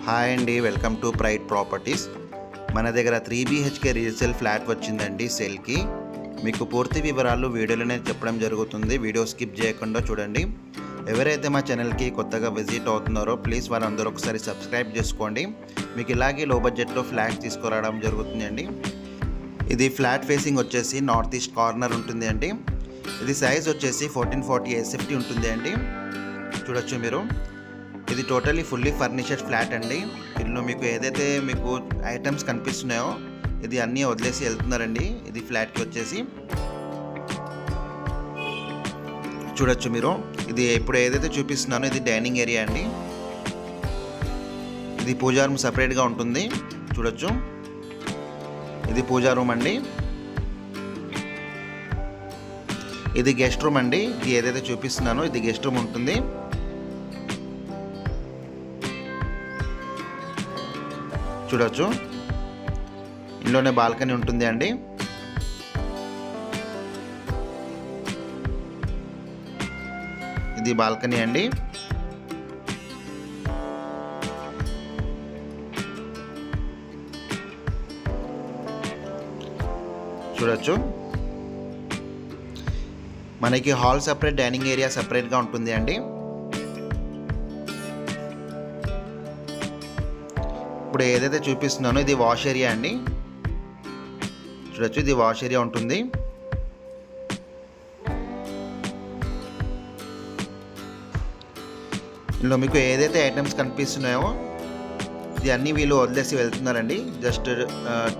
Hi అండి, welcome to pride properties. మన దగ్గర 3 BHK రీసేల్ ఫ్లాట్ వచ్చిందండి సేల్కి. మీకు పూర్తి వివరాలు వీడియోలోనే చెప్పడం జరుగుతుంది. వీడియో స్కిప్ చేయకుండా చూడండి. ఎవరైతే మా ఛానల్కి కొత్తగా విజిట్ అవుతున్నారో ప్లీజ్ వారందరూ ఒకసారి సబ్స్క్రైబ్ చేసుకోండి. మీకు ఇలాగే లో బడ్జెట్లో ఫ్లాట్ తీసుకురావడం జరుగుతుంది అండి. ఇది ఫ్లాట్ ఫేసింగ్ వచ్చేసి నార్త్ ఈస్ట్ కార్నర్ ఉంటుంది అండి. ఇది సైజ్ వచ్చేసి 1440 SFT ఉంటుంది అండి. చూడొచ్చు మీరు. ఇది టోటలీ ఫుల్లీ ఫర్నిచర్డ్ ఫ్లాట్ అండి. ఇందులో మీకు ఏదైతే మీకు ఐటమ్స్ కనిపిస్తున్నాయో ఇది అన్నీ వదిలేసి వెళ్తున్నారండి. ఇది ఫ్లాట్కి వచ్చేసి చూడొచ్చు మీరు. ఇది ఇప్పుడు ఏదైతే చూపిస్తున్నానో ఇది డైనింగ్ ఏరియా అండి. ఇది పూజా రూమ్ సపరేట్గా ఉంటుంది. చూడొచ్చు, ఇది పూజా రూమ్ అండి. ఇది గెస్ట్ రూమ్ అండి. ఇది ఏదైతే చూపిస్తున్నానో ఇది గెస్ట్ రూమ్ ఉంటుంది. చూడొచ్చు, ఇంట్లోనే బాల్కనీ ఉంటుంది అండి. ఇది బాల్కనీ అండి. చూడొచ్చు, మనకి హాల్ సపరేట్, డైనింగ్ ఏరియా సపరేట్గా ఉంటుంది అండి. ఇప్పుడు ఏదైతే చూపిస్తున్నానో ఇది వాష్ ఏరియా అండి. చూడొచ్చు, ఇది వాష్ ఏరియా ఉంటుంది. ఇందులో మీకు ఏదైతే ఐటమ్స్ కనిపిస్తున్నాయో ఇది అన్నీ వీళ్ళు వదిలేసి వెళ్తున్నారండి, జస్ట్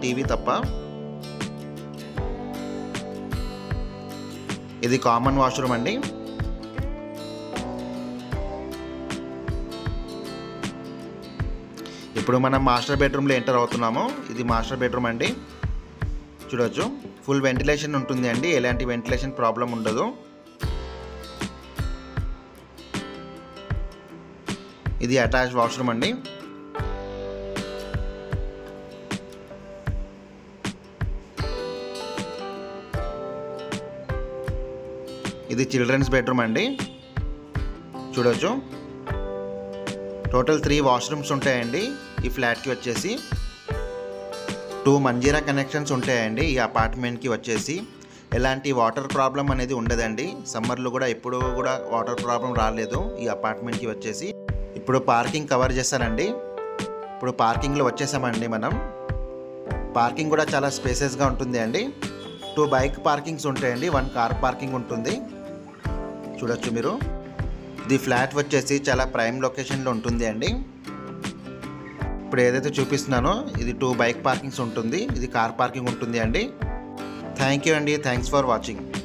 టీవీ తప్ప. ఇది కామన్ వాష్రూమ్ అండి. ఇప్పుడు మనం మాస్టర్ బెడ్రూమ్లో ఎంటర్ అవుతున్నాము. ఇది మాస్టర్ బెడ్రూమ్ అండి. చూడొచ్చు, ఫుల్ వెంటిలేషన్ ఉంటుంది అండి. ఎలాంటి వెంటిలేషన్ ప్రాబ్లం ఉండదు. ఇది అటాచ్ వాష్రూమ్ అండి. ఇది చిల్డ్రన్స్ బెడ్రూమ్ అండి. చూడొచ్చు, టోటల్ 3 వాష్రూమ్స్ ఉంటాయండి ఈ ఫ్లాట్కి వచ్చేసి. 2 మంజీరా కనెక్షన్స్ ఉంటాయండి ఈ అపార్ట్మెంట్కి వచ్చేసి. ఎలాంటి వాటర్ ప్రాబ్లం అనేది ఉండదండి. సమ్మర్లో కూడా ఎప్పుడు కూడా వాటర్ ప్రాబ్లం రాలేదు ఈ అపార్ట్మెంట్కి వచ్చేసి. ఇప్పుడు పార్కింగ్ కవర్ చేస్తానండి. ఇప్పుడు పార్కింగ్లో వచ్చేసామండి మనం. పార్కింగ్ కూడా చాలా స్పేసెస్గా ఉంటుంది అండి. 2 బైక్ పార్కింగ్స్ ఉంటాయండి, 1 కార్ పార్కింగ్ ఉంటుంది. చూడొచ్చు మీరు. ఇది ఫ్లాట్ వచ్చేసి చాలా ప్రైమ్ లొకేషన్లో ఉంటుంది అండి. ఇప్పుడు ఏదైతే చూపిస్తున్నానో ఇది 2 బైక్ పార్కింగ్స్ ఉంటుంది, ఇది కార్ పార్కింగ్ ఉంటుంది అండి. థ్యాంక్ యూ అండి. Thanks for watching.